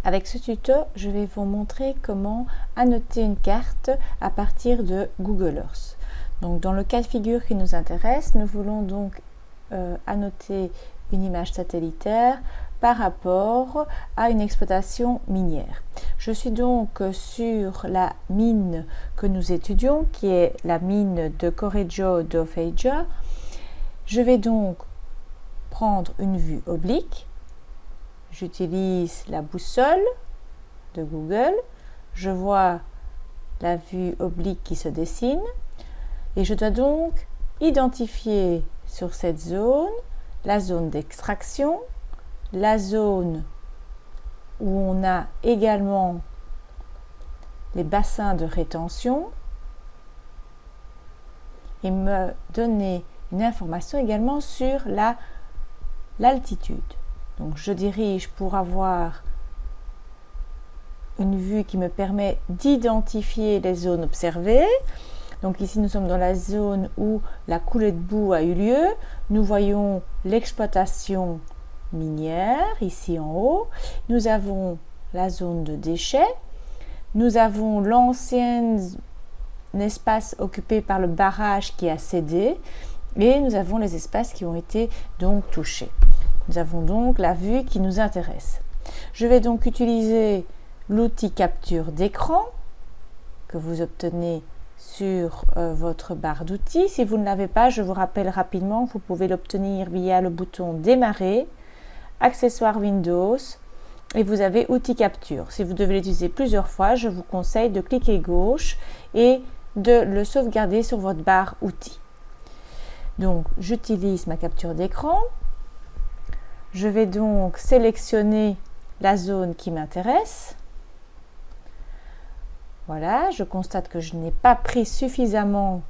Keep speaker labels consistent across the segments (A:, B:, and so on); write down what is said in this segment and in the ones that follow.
A: Avec ce tuto, je vais vous montrer comment annoter une carte à partir de Google Earth. Donc, dans le cas de figure qui nous intéresse, nous voulons donc annoter une image satellitaire par rapport à une exploitation minière. Je suis donc sur la mine que nous étudions, qui est la mine de Correggio do Feijó. Je vais donc prendre une vue oblique. J'utilise la boussole de Google. Je vois la vue oblique qui se dessine et je dois donc identifier sur cette zone la zone d'extraction, la zone où on a également les bassins de rétention et me donner une information également sur l'altitude. Donc je dirige pour avoir une vue qui me permet d'identifier les zones observées. Donc ici nous sommes dans la zone où la coulée de boue a eu lieu. Nous voyons l'exploitation minière ici en haut. Nous avons la zone de déchets. Nous avons l'ancien espace occupé par le barrage qui a cédé. Et nous avons les espaces qui ont été donc touchés. Nous avons donc la vue qui nous intéresse. Je vais donc utiliser l'outil capture d'écran que vous obtenez sur votre barre d'outils. Si vous ne l'avez pas, je vous rappelle rapidement, vous pouvez l'obtenir via le bouton démarrer, accessoires Windows et vous avez outil capture. Si vous devez l'utiliser plusieurs fois, je vous conseille de cliquer gauche et de le sauvegarder sur votre barre outils. Donc j'utilise ma capture d'écran. Je vais donc sélectionner la zone qui m'intéresse. Voilà, je constate que je n'ai pas pris suffisamment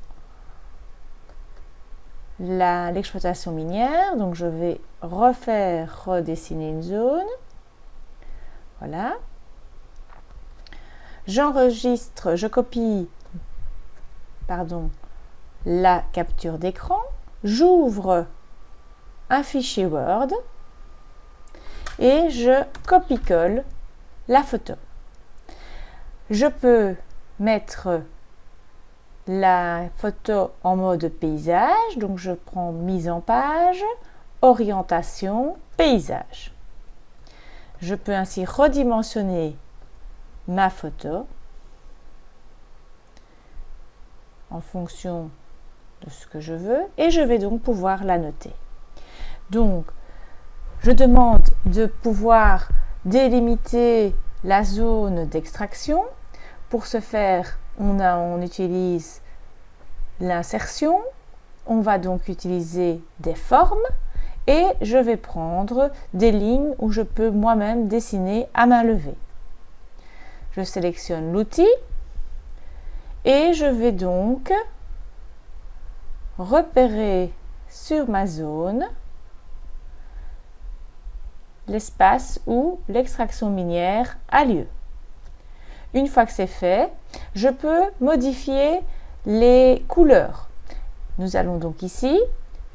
A: l'exploitation minière. Donc je vais redessiner une zone. Voilà. J'enregistre, je copie, la capture d'écran. J'ouvre un fichier Word et je copie-colle la photo. Je peux mettre la photo en mode paysage, donc je prends mise en page, orientation, paysage. Je peux ainsi redimensionner ma photo en fonction de ce que je veux et je vais donc pouvoir la noter. Donc, je demande de pouvoir délimiter la zone d'extraction. Pour ce faire, on utilise l'insertion. On va donc utiliser des formes et je vais prendre des lignes où je peux moi-même dessiner à main levée. Je sélectionne l'outil et je vais donc repérer sur ma zone l'espace où l'extraction minière a lieu. Une fois que c'est fait, je peux modifier les couleurs. Nous allons donc ici,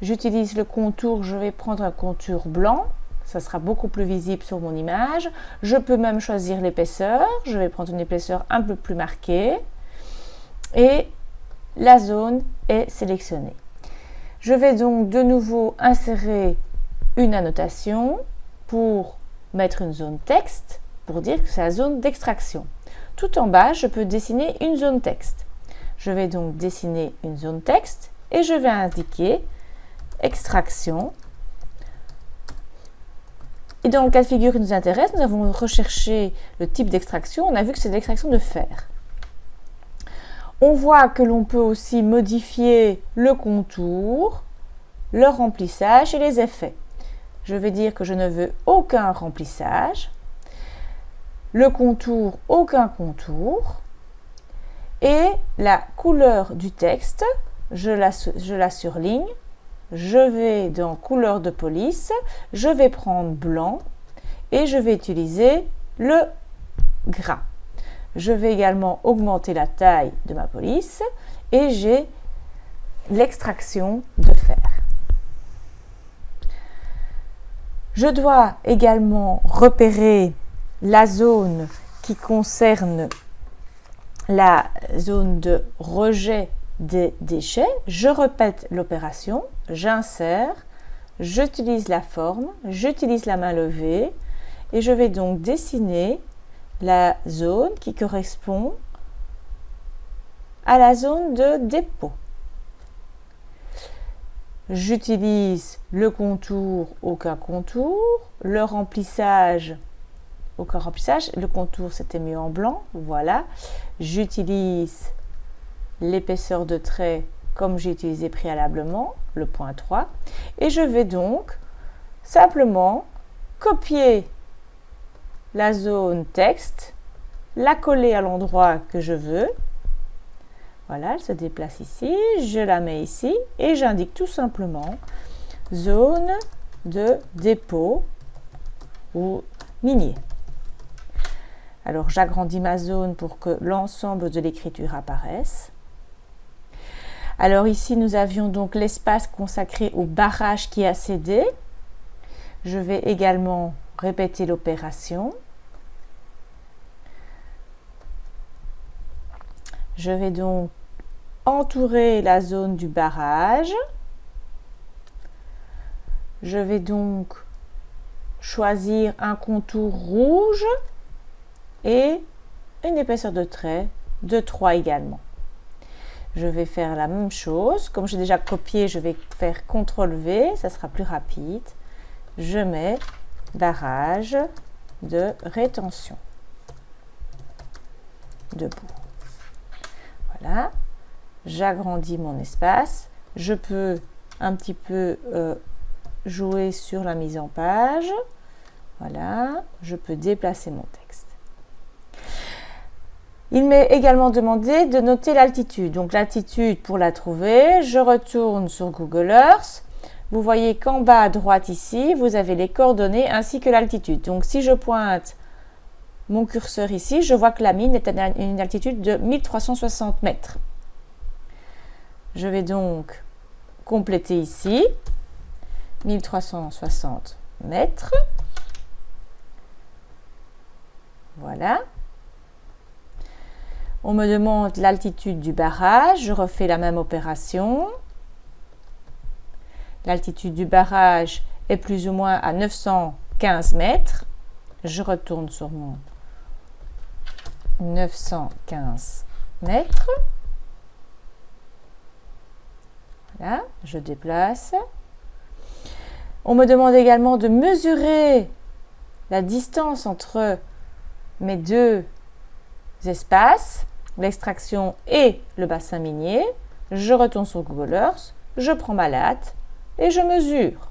A: j'utilise le contour, je vais prendre un contour blanc, ça sera beaucoup plus visible sur mon image. Je peux même choisir l'épaisseur, je vais prendre une épaisseur un peu plus marquée et la zone est sélectionnée. Je vais donc de nouveau insérer une annotation pour mettre une zone texte, pour dire que c'est la zone d'extraction. Tout en bas, je peux dessiner une zone texte. Je vais donc dessiner une zone texte et je vais indiquer extraction. Et dans le cas de figure qui nous intéresse, nous avons recherché le type d'extraction. On a vu que c'est de l'extraction de fer. On voit que l'on peut aussi modifier le contour, le remplissage et les effets. Je vais dire que je ne veux aucun remplissage, le contour, aucun contour, et la couleur du texte, je la surligne, je vais dans couleur de police, je vais prendre blanc et je vais utiliser le gras. Je vais également augmenter la taille de ma police et j'ai l'extraction de fer. Je dois également repérer la zone qui concerne la zone de rejet des déchets, je répète l'opération, j'insère, j'utilise la forme, j'utilise la main levée et je vais donc dessiner la zone qui correspond à la zone de dépôt. J'utilise le contour, aucun contour, le remplissage, aucun remplissage, le contour c'était mieux en blanc, voilà. J'utilise l'épaisseur de trait comme j'ai utilisé préalablement, le point 3, et je vais donc simplement copier la zone texte, la coller à l'endroit que je veux. Voilà, elle se déplace ici, je la mets ici et j'indique tout simplement zone de dépôt ou minier. Alors j'agrandis ma zone pour que l'ensemble de l'écriture apparaisse. Alors ici nous avions donc l'espace consacré au barrage qui a cédé. Je vais également répéter l'opération. Je vais donc entourer la zone du barrage. Je vais donc choisir un contour rouge et une épaisseur de trait de 3 également. Je vais faire la même chose. Comme j'ai déjà copié, je vais faire CTRL-V, ça sera plus rapide. Je mets barrage de rétention debout. Voilà, j'agrandis mon espace. Je peux un petit peu jouer sur la mise en page. Voilà, je peux déplacer mon texte. Il m'est également demandé de noter l'altitude. Donc l'altitude, pour la trouver, je retourne sur Google Earth. Vous voyez qu'en bas à droite ici, vous avez les coordonnées ainsi que l'altitude. Donc si je pointe mon curseur ici, je vois que la mine est à une altitude de 1360 mètres. Je vais donc compléter ici 1360 mètres. Voilà. On me demande l'altitude du barrage. Je refais la même opération. L'altitude du barrage est plus ou moins à 915 mètres. Je retourne sur mon 915 mètres. Voilà, je déplace. On me demande également de mesurer la distance entre mes deux espaces, l'extraction et le bassin minier. Je retourne sur Google Earth, je prends ma latte et je mesure.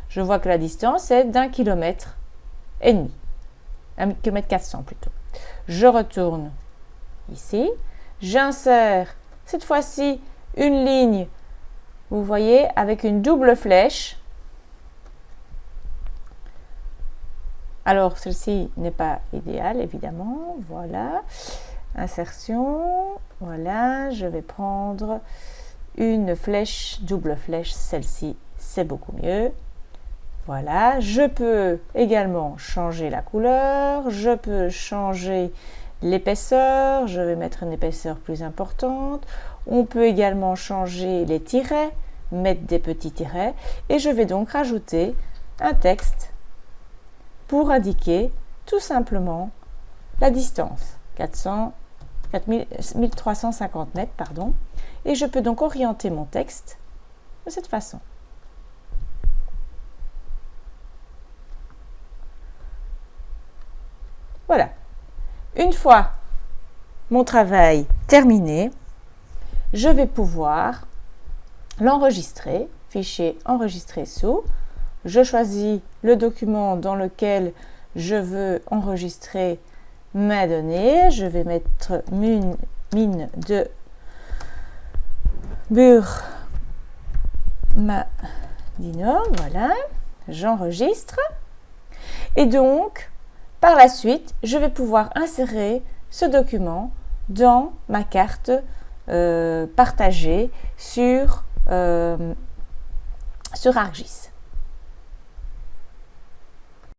A: Je vois que la distance est d'1,5 km, 1,4 km plutôt. Je retourne ici, j'insère cette fois-ci une ligne, vous voyez, avec une double flèche. Alors, celle-ci n'est pas idéale, évidemment. Voilà. Insertion. Voilà. Je vais prendre une flèche, double flèche. Celle-ci, c'est beaucoup mieux. Voilà. Je peux également changer la couleur. Je peux changer l'épaisseur. Je vais mettre une épaisseur plus importante. On peut également changer les tirets, mettre des petits tirets. Et je vais donc rajouter un texte pour indiquer tout simplement la distance, 1350 mètres, pardon, et je peux donc orienter mon texte de cette façon. Voilà. Une fois mon travail terminé, je vais pouvoir l'enregistrer, fichier enregistré sous. Je choisis le document dans lequel je veux enregistrer mes données. Je vais mettre mine de Burnmadino. Voilà, j'enregistre. Et donc, par la suite, je vais pouvoir insérer ce document dans ma carte partagée sur ArcGIS.